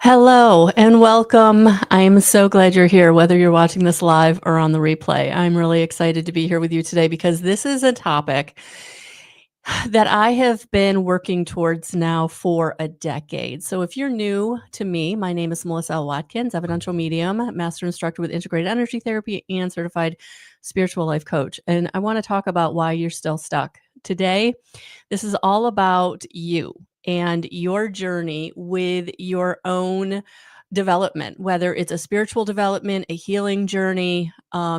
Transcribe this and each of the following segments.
Hello and welcome. I am so glad you're here, whether you're watching this live or on the replay. I'm really excited to be here with you today because this is a topic that I have been working towards now for a decade. So if you're new to me, my name is Melissa L. Watkins, evidential medium, master instructor with integrated energy therapy, and certified spiritual life coach. And I want to talk about why you're still stuck. Today, this is all about you and your journey with your own development, whether it's a spiritual development, a healing journey,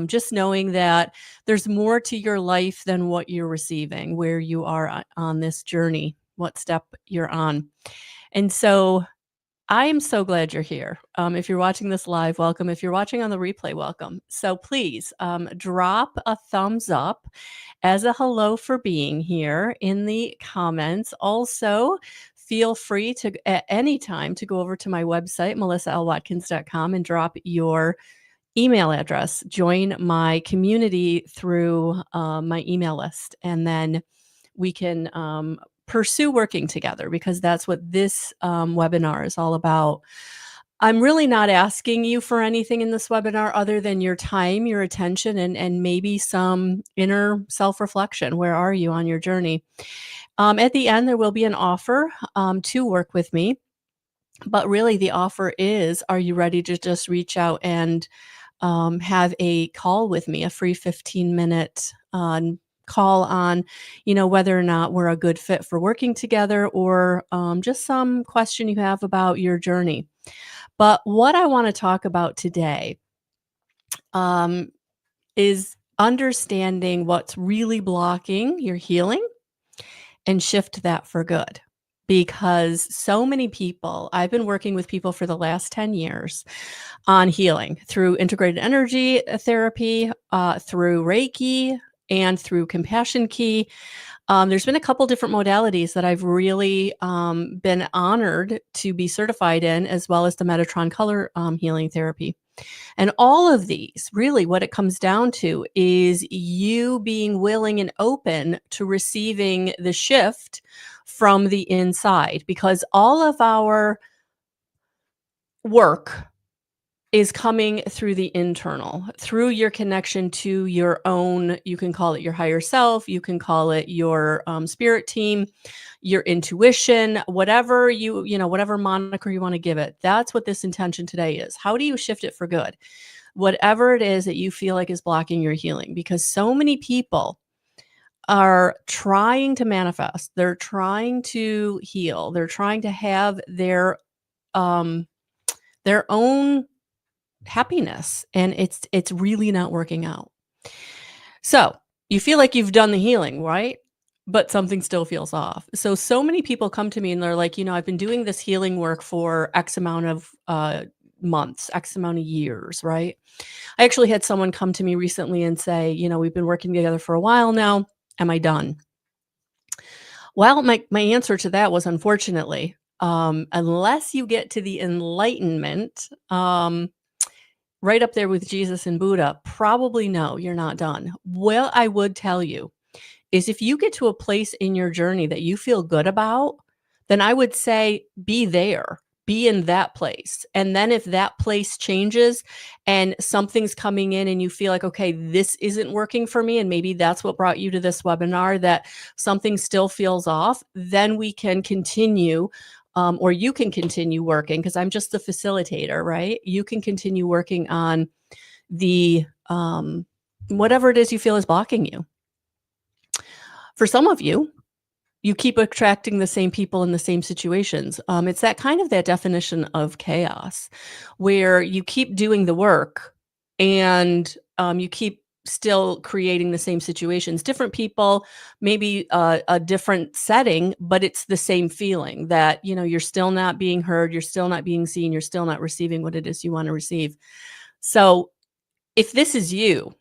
just knowing that there's more to your life than what you're receiving, where you are on this journey, what step you're on. And so I am so glad you're here. If you're watching this live, welcome. If you're watching on the replay, welcome. So please drop a thumbs up as a hello for being here in the comments. Also, feel free to at any time to go over to my website, melissaalwatkins.com, and drop your email address. Join my community through my email list, and then we can pursue working together because that's what this webinar is all about. I'm really not asking you for anything in this webinar other than your time, your attention, and maybe some inner self-reflection. Where are you on your journey? At the end, there will be an offer to work with me. But really, the offer is, are you ready to just reach out and have a call with me, a free 15-minute call on, whether or not we're a good fit for working together, or just some question you have about your journey. But what I want to talk about today is understanding what's really blocking your healing and shift that for good. Because so many people, I've been working with people for the last 10 years on healing through integrated energy therapy, through Reiki, and through Compassion Key. There's been a couple different modalities that I've really been honored to be certified in, as well as the Metatron color healing therapy. And all of these, really what it comes down to is you being willing and open to receiving the shift from the inside, because all of our work is coming through the internal, through your connection to your own, you can call it your higher self, you can call it your spirit team, your intuition, whatever whatever moniker you want to give it. That's what this intention today is. How do you shift it for good? Whatever it is that you feel like is blocking your healing, because so many people are trying to manifest, they're trying to heal, they're trying to have their own happiness, and it's really not working out. So you feel like you've done the healing, right? But something still feels off. So many people come to me and they're like, I've been doing this healing work for X amount of months, X amount of years, right? I actually had someone come to me recently and say, we've been working together for a while now. Am I done? Well, my answer to that was, unfortunately, unless you get to the enlightenment, right up there with Jesus and Buddha, probably no, you're not done. Well, I would tell you is, if you get to a place in your journey that you feel good about, then I would say be there, be in that place. And then if that place changes and something's coming in and you feel like, okay, this isn't working for me, and maybe that's what brought you to this webinar, that something still feels off, then we can continue. Or you can continue working, because I'm just the facilitator, right? You can continue working on the whatever it is you feel is blocking you. For some of you, you keep attracting the same people in the same situations. It's that kind of that definition of chaos, where you keep doing the work and you keep still creating the same situations, different people, maybe a different setting, but it's the same feeling that, you're still not being heard, you're still not being seen, you're still not receiving what it is you want to receive. So if this is you,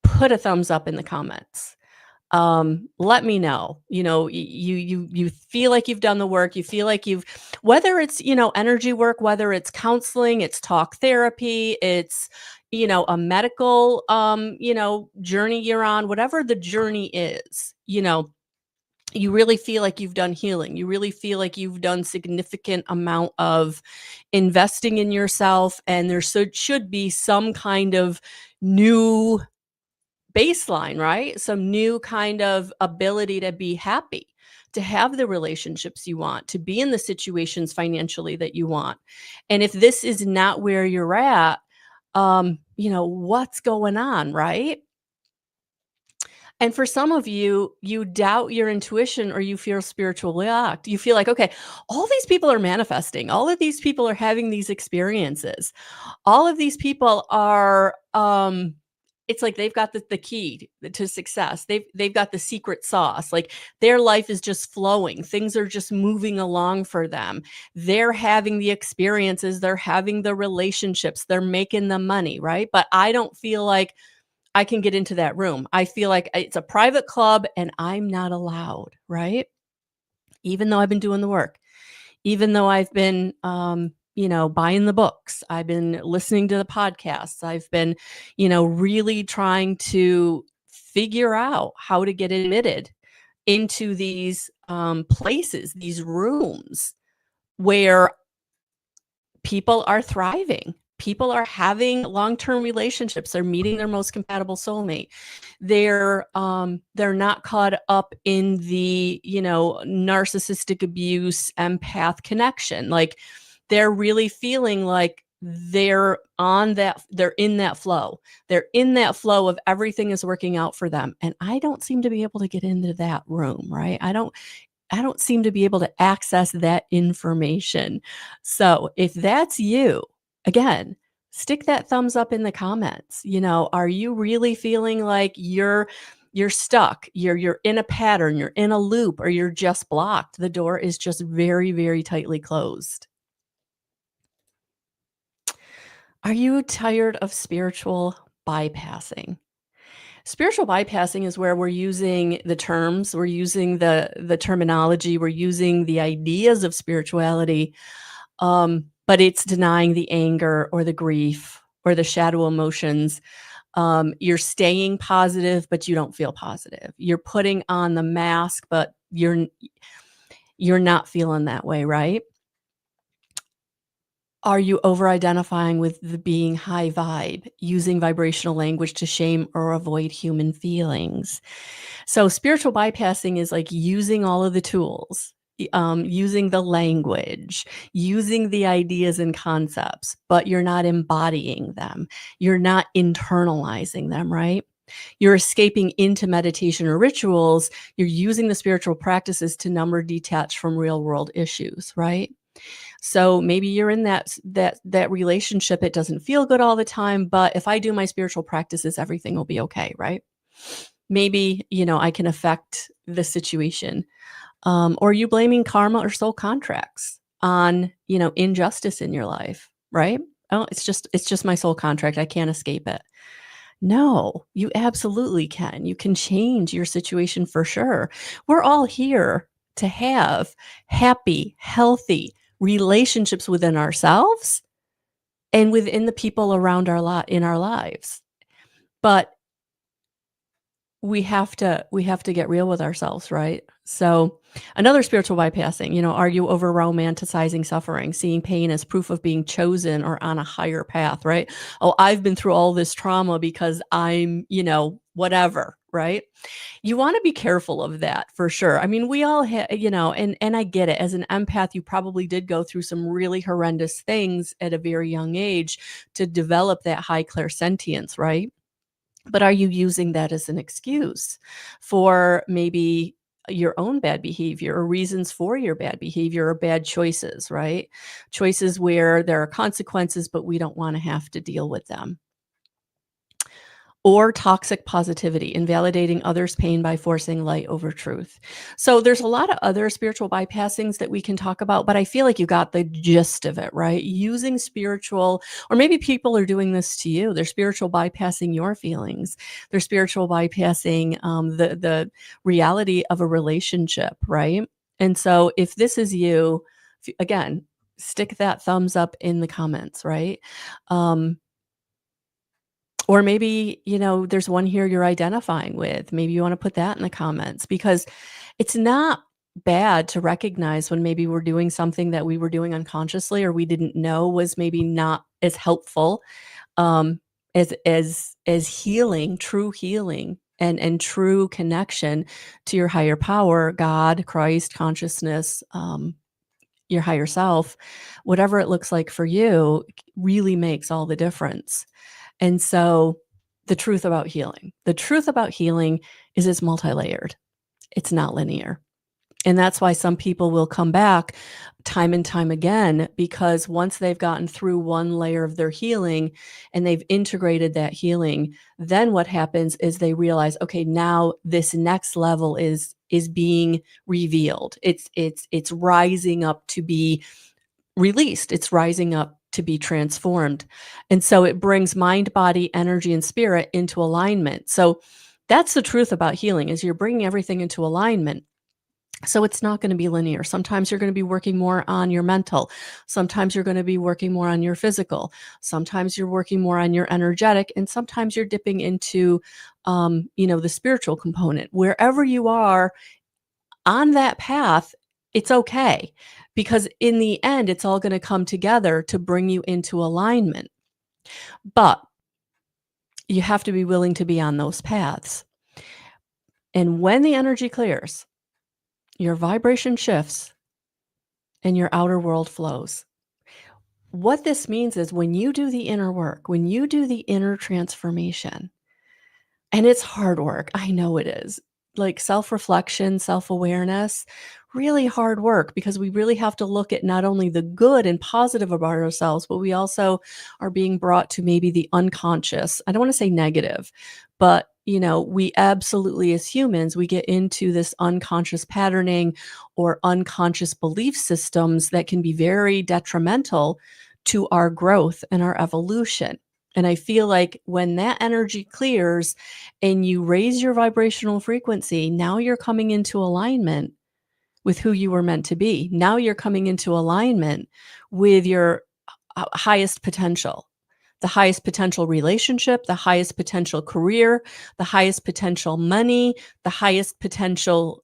put a thumbs up in the comments. Let me know. You feel like you've done the work, you feel like whether it's energy work, whether it's counseling, it's talk therapy, it's a medical journey you're on, whatever the journey is, You really feel like you've done healing. You really feel like you've done significant amount of investing in yourself, and there should be some kind of new baseline, right? Some new kind of ability to be happy, to have the relationships you want, to be in the situations financially that you want. And if this is not where you're at, what's going on, right? And for some of you, you doubt your intuition or you feel spiritually locked. You feel like, okay, all these people are manifesting. All of these people are having these experiences. All of these people are it's like they've got the key to success. They've got the secret sauce. Like their life is just flowing. Things are just moving along for them. They're having the experiences, they're having the relationships, they're making the money, right? But I don't feel like I can get into that room. I feel like it's a private club and I'm not allowed, right? Even though I've been doing the work, even though I've been, buying the books, I've been listening to the podcasts, I've been, really trying to figure out how to get admitted into these places, these rooms where people are thriving. People are having long-term relationships. They're meeting their most compatible soulmate. They're not caught up in the, narcissistic abuse, empath connection. Like they're really feeling like they're in that flow. They're in that flow of everything is working out for them. And I don't seem to be able to get into that room, right? I don't seem to be able to access that information. So if that's you, again, stick that thumbs up in the comments. Are you really feeling like you're stuck, you're in a pattern, you're in a loop, or you're just blocked? The door is just very, very tightly closed. Are you tired of spiritual bypassing? Spiritual bypassing is where we're using the terms, we're using the terminology, we're using the ideas of spirituality, but it's denying the anger or the grief or the shadow emotions. You're staying positive, but you don't feel positive. You're putting on the mask, but you're not feeling that way, right? Are you over-identifying with the being high vibe, using vibrational language to shame or avoid human feelings? So spiritual bypassing is like using all of the tools, using the language, using the ideas and concepts, but you're not embodying them. You're not internalizing them, right? You're escaping into meditation or rituals. You're using the spiritual practices to numb or detach from real world issues, right? So maybe you're in that relationship. It doesn't feel good all the time, but if I do my spiritual practices, everything will be okay, right? Maybe, I can affect the situation. Or you blaming karma or soul contracts on, injustice in your life, right? Oh, it's just my soul contract. I can't escape it. No, you absolutely can. You can change your situation for sure. We're all here to have happy, healthy relationships within ourselves and within the people around in our lives. But we have to get real with ourselves, right? So another spiritual bypassing, are you over romanticizing suffering, seeing pain as proof of being chosen or on a higher path, right? Oh, I've been through all this trauma because I'm, whatever, right? You want to be careful of that for sure. I mean, we all have, and I get it. As an empath, you probably did go through some really horrendous things at a very young age to develop that high clairsentience, right? But are you using that as an excuse for maybe your own bad behavior or reasons for your bad behavior or bad choices, right? Choices where there are consequences, but we don't want to have to deal with them. Or toxic positivity, invalidating others' pain by forcing light over truth. So there's a lot of other spiritual bypassings that we can talk about, but I feel like you got the gist of it, right? Using spiritual, or maybe people are doing this to you. They're spiritual bypassing your feelings. They're spiritual bypassing the reality of a relationship, right? And so if this is you, again, stick that thumbs up in the comments, right? Or maybe, there's one here you're identifying with. Maybe you want to put that in the comments because It's not bad to recognize when maybe we're doing something that we were doing unconsciously or we didn't know was maybe not as helpful, um, as healing, true healing, and true connection to your higher power, God, Christ, consciousness, your higher self, whatever it looks like for you, really makes all the difference. And so, the truth about healing is it's multi-layered. It's not linear. And that's why some people will come back time and time again, because once they've gotten through one layer of their healing and they've integrated that healing, then what happens is they realize, okay, now this next level is being revealed. It's rising up to be released. It's rising up to be transformed. And so it brings mind, body, energy, and spirit into alignment. So that's the truth about healing, is you're bringing everything into alignment. So it's not going to be linear. Sometimes you're going to be working more on your mental. Sometimes you're going to be working more on your physical. Sometimes you're working more on your energetic, and sometimes you're dipping into, the spiritual component. Wherever you are on that path, it's okay, because in the end, it's all going to come together to bring you into alignment. But you have to be willing to be on those paths. And when the energy clears, your vibration shifts and your outer world flows. What this means is when you do the inner work, when you do the inner transformation, and it's hard work, I know it is, like self-reflection, self-awareness, really hard work, because we really have to look at not only the good and positive about ourselves, but we also are being brought to maybe the unconscious. I don't want to say negative, but we absolutely, as humans, we get into this unconscious patterning or unconscious belief systems that can be very detrimental to our growth and our evolution. And I feel like when that energy clears and you raise your vibrational frequency, now you're coming into alignment with who you were meant to be. Now you're coming into alignment with your highest potential, the highest potential relationship, the highest potential career, the highest potential money, the highest potential,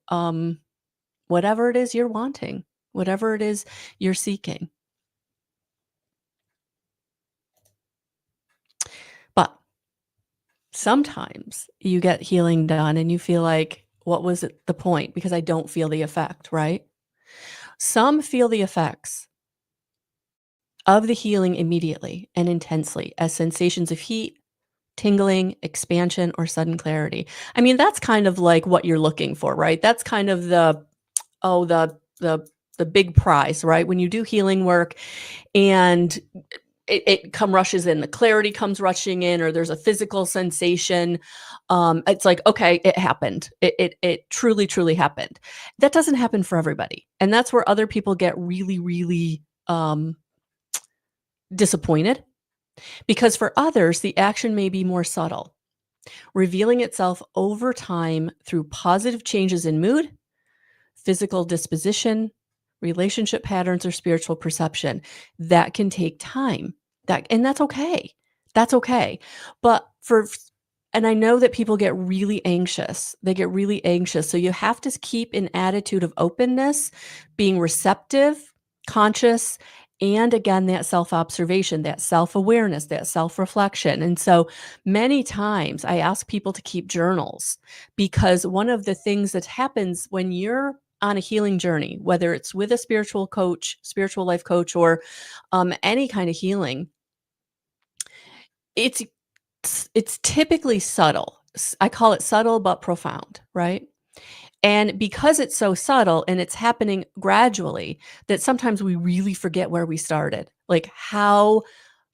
whatever it is you're wanting, whatever it is you're seeking. But sometimes you get healing done and you feel like, what was it, the point? Because I don't feel the effect, right? Some feel the effects of the healing immediately and intensely as sensations of heat, tingling, expansion, or sudden clarity. I mean, that's kind of like what you're looking for, right? That's kind of oh, the big prize, right? When you do healing work and it come rushes in, the clarity comes rushing in, or there's a physical sensation. It's like, okay, it happened. It truly, truly happened. That doesn't happen for everybody. And that's where other people get really, really disappointed, because for others, the action may be more subtle, revealing itself over time through positive changes in mood, physical disposition, relationship patterns, or spiritual perception. That can take time. And that's okay. That's okay. But and I know that people get really anxious. They get really anxious. So you have to keep an attitude of openness, being receptive, conscious, and again, that self-observation, that self-awareness, that self-reflection. And so many times I ask people to keep journals, because one of the things that happens when you're on a healing journey, whether it's with a spiritual coach, spiritual life coach, or any kind of healing, it's it's typically subtle. I call it subtle but profound, right? And because it's so subtle and it's happening gradually, that sometimes we really forget where we started, like how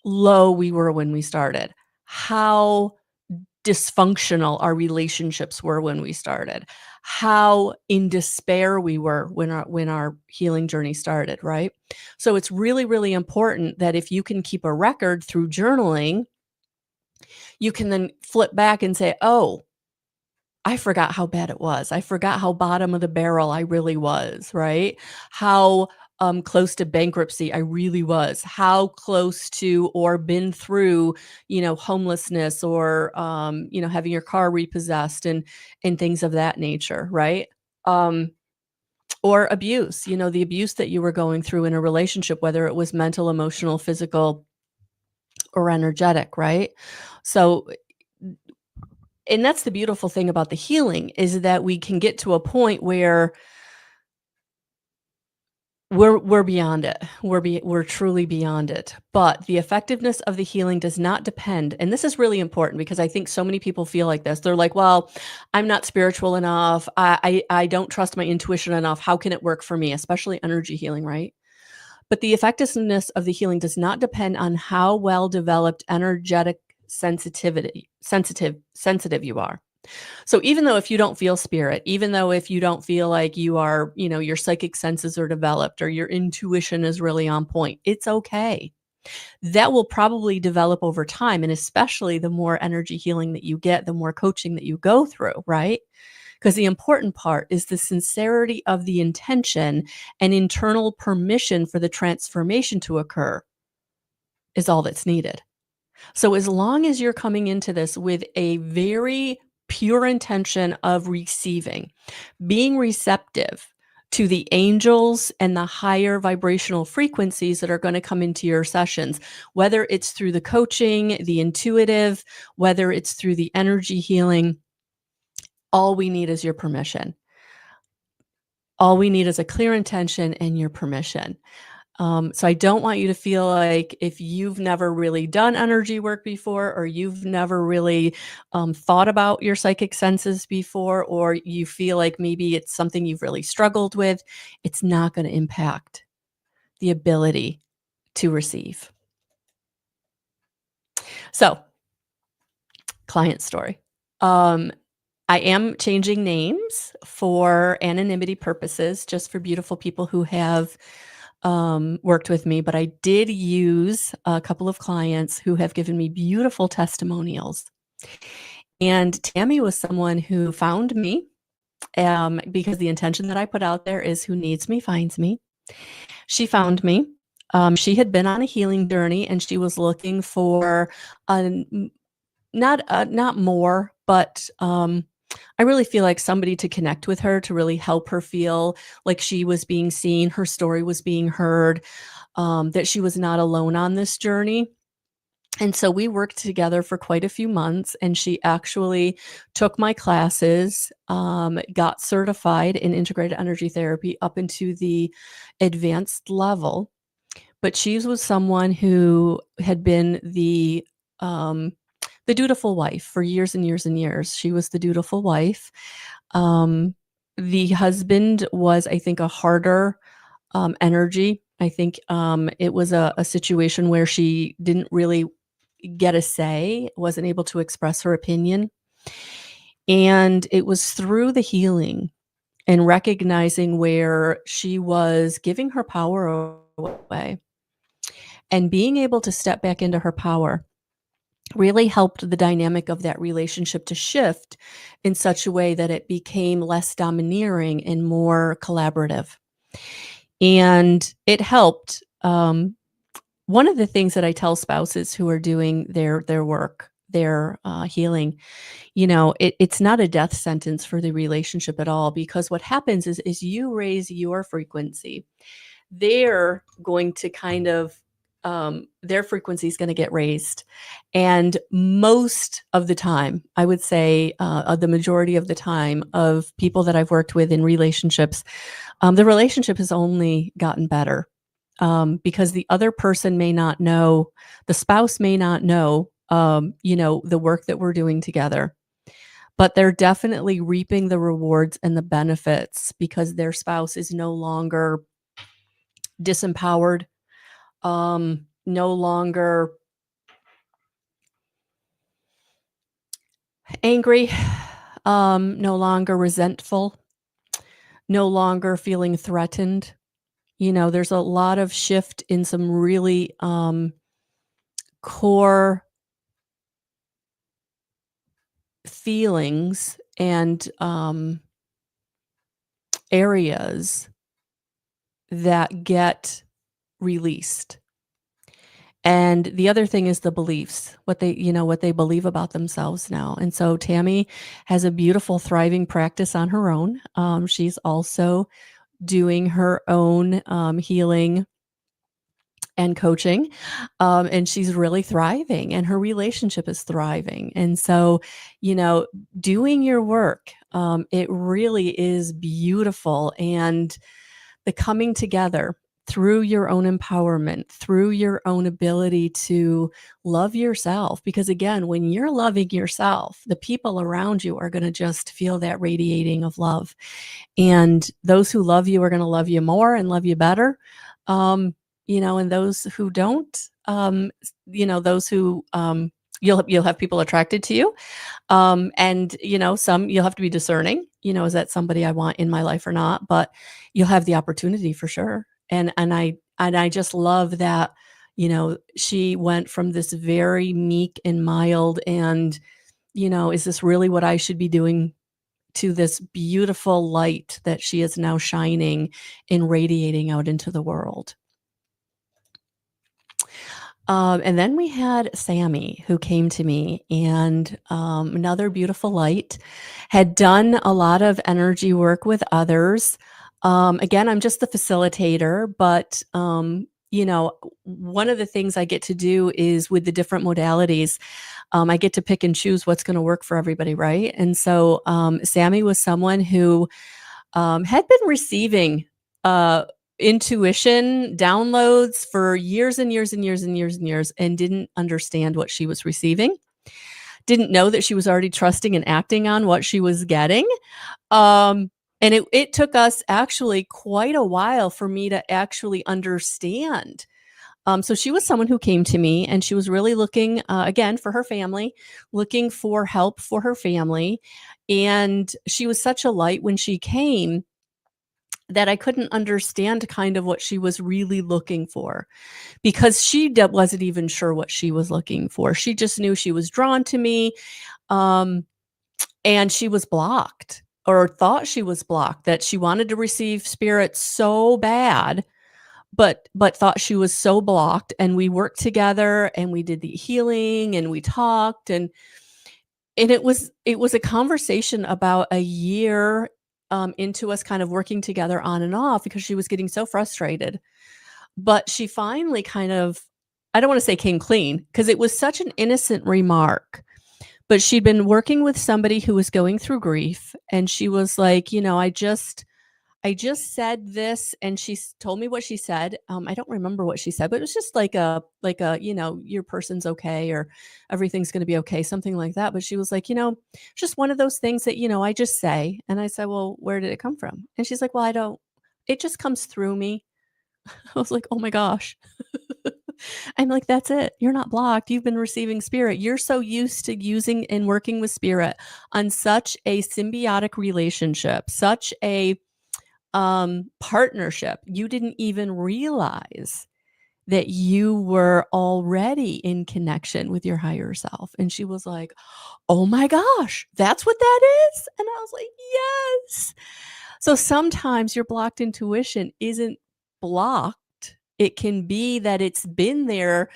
low we were when we started, how dysfunctional our relationships were when we started, how in despair we were when our healing journey started, right? So it's really, really important that if you can keep a record through journaling, you can then flip back and say, oh, I forgot how bad it was. I forgot how bottom of the barrel I really was, right? How close to bankruptcy I really was. How close to or been through, homelessness, or having your car repossessed and things of that nature, right? Um, or abuse, the abuse that you were going through in a relationship, whether it was mental, emotional, physical, or energetic, right? So, and that's the beautiful thing about the healing is that we can get to a point where we're beyond it. We're truly beyond it. But the effectiveness of the healing does not depend, and this is really important because I think so many people feel like this. They're like, "Well, I'm not spiritual enough. I don't trust my intuition enough. How can it work for me?" Especially energy healing, right? But the effectiveness of the healing does not depend on how well developed energetic sensitive you are. So even though if you don't feel spirit, even though if you don't feel like you are, your psychic senses are developed or your intuition is really on point, it's okay. That will probably develop over time. And especially the more energy healing that you get, the more coaching that you go through, right? Because the important part is the sincerity of the intention and internal permission for the transformation to occur is all that's needed. So as long as you're coming into this with a very pure intention of receiving, being receptive to the angels and the higher vibrational frequencies that are going to come into your sessions, whether it's through the coaching, the intuitive, whether it's through the energy healing, all we need is your permission. All we need is a clear intention and your permission. So I don't want you to feel like if you've never really done energy work before, or you've never really thought about your psychic senses before, or you feel like maybe it's something you've really struggled with, it's not going to impact the ability to receive. So, client story. Um, I am changing names for anonymity purposes, just for beautiful people who have worked with me, but I did use a couple of clients who have given me beautiful testimonials. And Tammy was someone who found me because the intention that I put out there is who needs me finds me. She found me. She had been on a healing journey and she was looking for a, not more, but I really feel like somebody to connect with her to really help her feel like she was being seen, her story was being heard, that she was not alone on this journey. And so we worked together for quite a few months, and she actually took my classes, got certified in integrated energy therapy up into the advanced level. But she was someone who had been the dutiful wife for years and years and years. She was the dutiful wife. Um, the husband was, I think, a harder energy. I think it was a situation where she didn't really get a say, wasn't able to express her opinion. And it was through the healing and recognizing where she was giving her power away and being able to step back into her power really helped the dynamic of that relationship to shift in such a way that it became less domineering and more collaborative. And it helped. One of the things that I tell spouses who are doing their work, their healing, it's not a death sentence for the relationship at all, because what happens is you raise your frequency, they're going to kind of their frequency is going to get raised. And most of the time, I would say the majority of the time of people that I've worked with in relationships, the relationship has only gotten better, because the other person may not know, the spouse may not know, the work that we're doing together. But they're definitely reaping the rewards and the benefits because their spouse is no longer disempowered, no longer angry, no longer resentful, no longer feeling threatened. There's a lot of shift in some really core feelings and areas that get released. And the other thing is the beliefs, what they believe about themselves now. And so Tammy has a beautiful, thriving practice on her own. She's also doing her own healing and coaching. And she's really thriving and her relationship is thriving. And so, you know, doing your work, it really is beautiful. And the coming together through your own empowerment, through your own ability to love yourself. Because again, when you're loving yourself, the people around you are going to just feel that radiating of love. And those who love you are going to love you more and love you better. Um, and those who don't, those who you'll have people attracted to you. And some you'll have to be discerning, is that somebody I want in my life or not? But you'll have the opportunity for sure. And I just love that, she went from this very meek and mild and, is this really what I should be doing, to this beautiful light that she is now shining and radiating out into the world. And then we had Sammy, who came to me, and another beautiful light, had done a lot of energy work with others. Again, I'm just the facilitator, but one of the things I get to do is with the different modalities, I get to pick and choose what's going to work for everybody, right? And so Sammy was someone who had been receiving intuition downloads for years and years and years and years and years, and didn't understand what she was receiving, didn't know that she was already trusting and acting on what she was getting. And it took us actually quite a while for me to actually understand. So she was someone who came to me, and she was really looking, again, for her family, looking for help for her family. And she was such a light when she came that I couldn't understand kind of what she was really looking for, because she wasn't even sure what she was looking for. She just knew she was drawn to me, and she was blocked, or thought she was blocked, that she wanted to receive spirit so bad, but thought she was so blocked. And we worked together and we did the healing and we talked, and it was a conversation about a year into us kind of working together on and off, because she was getting so frustrated. But she finally kind of, I don't want to say came clean, because it was such an innocent remark, but she'd been working with somebody who was going through grief, and she was like, I just said this, and she told me what she said. I don't remember what she said, but it was just like your person's okay, or everything's going to be okay, something like that. But she was like, just one of those things that, I just say. And I said, well, where did it come from? And she's like, well, it just comes through me. I was like, oh my gosh. I'm like, that's it. You're not blocked. You've been receiving spirit. You're so used to using and working with spirit on such a symbiotic relationship, such a partnership. You didn't even realize that you were already in connection with your higher self. And she was like, oh my gosh, that's what that is? And I was like, yes. So sometimes your blocked intuition isn't blocked. It can be that it's been there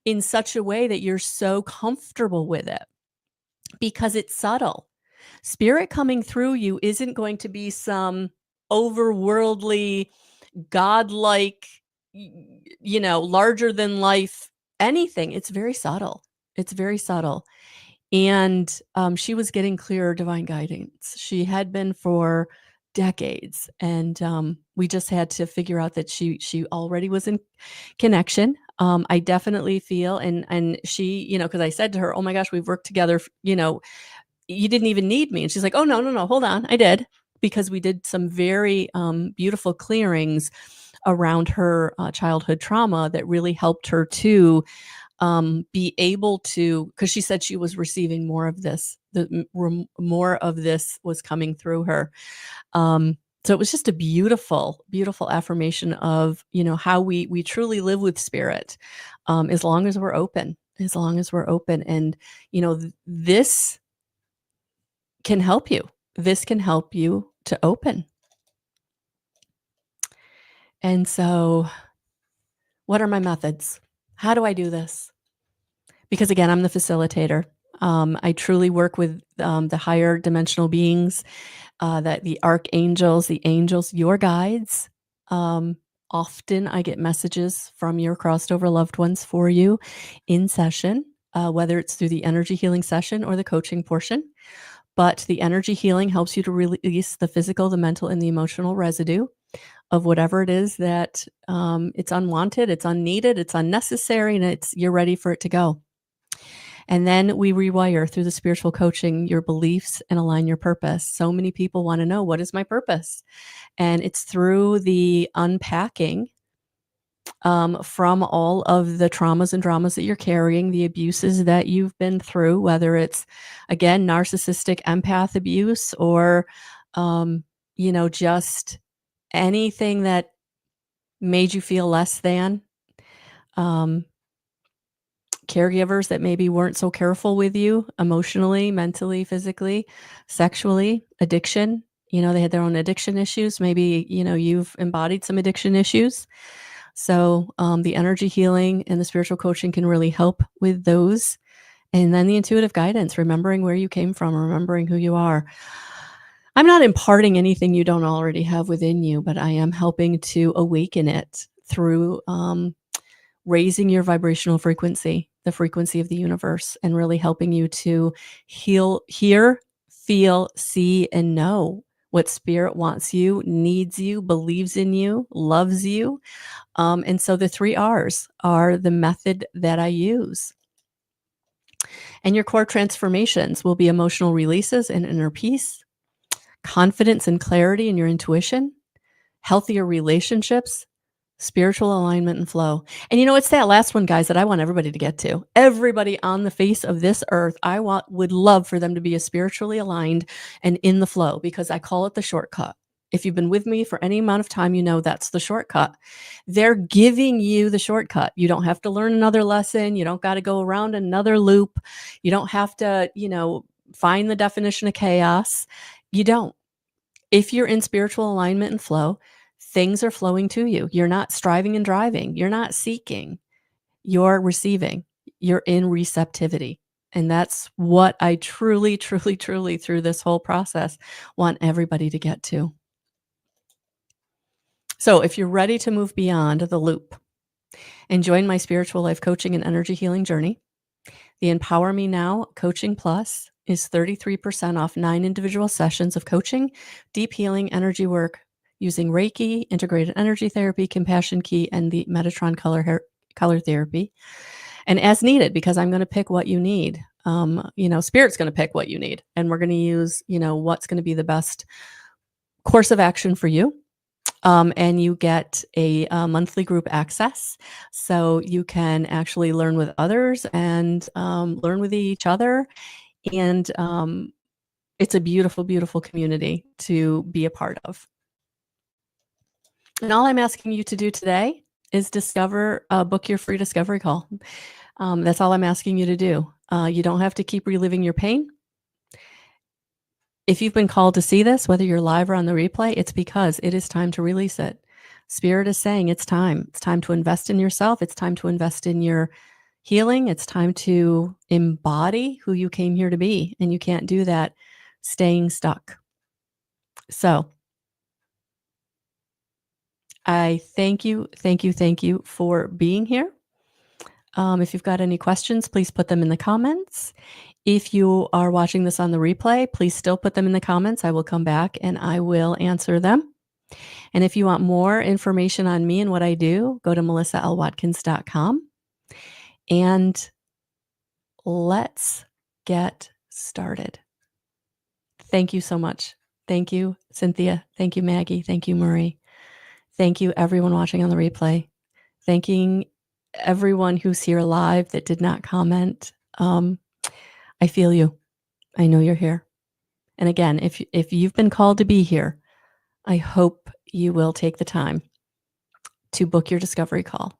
in such a way that you're so comfortable with it, because it's subtle. Spirit coming through you isn't going to be some overworldly, godlike, larger than life anything. It's very subtle. It's very subtle. And she was getting clearer divine guidance. She had been for decades, and we just had to figure out that she already was in connection. I definitely feel, and she, because I said to her, oh my gosh, we've worked together, you didn't even need me. And she's like, oh, no, hold on. I did, because we did some very beautiful clearings around her childhood trauma that really helped her to be able to, because she said she was receiving more of this, more of this was coming through her. So it was just a beautiful, beautiful affirmation of, how we truly live with spirit, as long as we're open, And, this can help you. This can help you to open. And so, what are my methods? How do I do this? Because again, I'm the facilitator. I truly work with the higher dimensional beings, that the archangels, the angels, your guides. Um, Often I get messages from your crossed over loved ones for you in session, whether it's through the energy healing session or the coaching portion. But the energy healing helps you to release the physical, the mental, and the emotional residue of whatever it is that it's unwanted, it's unneeded, it's unnecessary, and you're ready for it to go. And then we rewire through the spiritual coaching your beliefs and align your purpose. So many people want to know, what is my purpose? And it's through the unpacking from all of the traumas and dramas that you're carrying, the abuses that you've been through, whether it's, again, narcissistic empath abuse or, just anything that made you feel less than. Um, Caregivers that maybe weren't so careful with you emotionally, mentally, physically, sexually, addiction. They had their own addiction issues. Maybe, you've embodied some addiction issues. So the energy healing and the spiritual coaching can really help with those. And then the intuitive guidance, remembering where you came from, remembering who you are. I'm not imparting anything you don't already have within you, but I am helping to awaken it through raising your vibrational frequency, the frequency of the universe, and really helping you to hear, feel, see, and know what spirit wants you, needs you, believes in you, loves you. And so the 3 R's are the method that I use. And your core transformations will be emotional releases and inner peace, confidence and clarity in your intuition, healthier relationships, spiritual alignment and flow. And it's that last one, guys, that I want everybody to get to. Everybody on the face of this earth, would love for them to be as spiritually aligned and in the flow, because I call it the shortcut. If you've been with me for any amount of time, that's the shortcut. They're giving you the shortcut. You don't have to learn another lesson. You don't got to go around another loop. You don't have to, find the definition of chaos. You don't. If you're in spiritual alignment and flow, things are flowing to you. You're not striving and driving. You're not seeking. You're receiving. You're in receptivity. And that's what I truly, truly, truly, through this whole process, want everybody to get to. So if you're ready to move beyond the loop and join my spiritual life coaching and energy healing journey, the Empower Me Now Coaching Plus is 33% off 9 individual sessions of coaching, deep healing, energy work using Reiki, integrated energy therapy, compassion key, and the Metatron color therapy. And as needed, because I'm going to pick what you need. Spirit's going to pick what you need, and we're going to use, what's going to be the best course of action for you. And you get a monthly group access, so you can actually learn with others and learn with each other. And it's a beautiful, beautiful community to be a part of. And all I'm asking you to do today is book your free discovery call. That's all I'm asking you to do. You don't have to keep reliving your pain. If you've been called to see this, whether you're live or on the replay, it's because it is time to release it. Spirit is saying it's time. It's time to invest in yourself. It's time to invest in your healing. It's time to embody who you came here to be. And you can't do that staying stuck. So I thank you for being here. If you've got any questions, please put them in the comments. If you are watching this on the replay, please still put them in the comments. I will come back and I will answer them. And if you want more information on me and what I do, go to melissaalwatkins.com. And let's get started. Thank you so much. Thank you, Cynthia. Thank you, Maggie. Thank you, Marie. Thank you, everyone watching on the replay. Thanking everyone who's here live that did not comment. I feel you. I know you're here. And again, if you've been called to be here, I hope you will take the time to book your discovery call.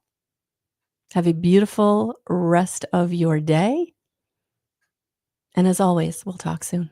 Have a beautiful rest of your day. And as always, we'll talk soon.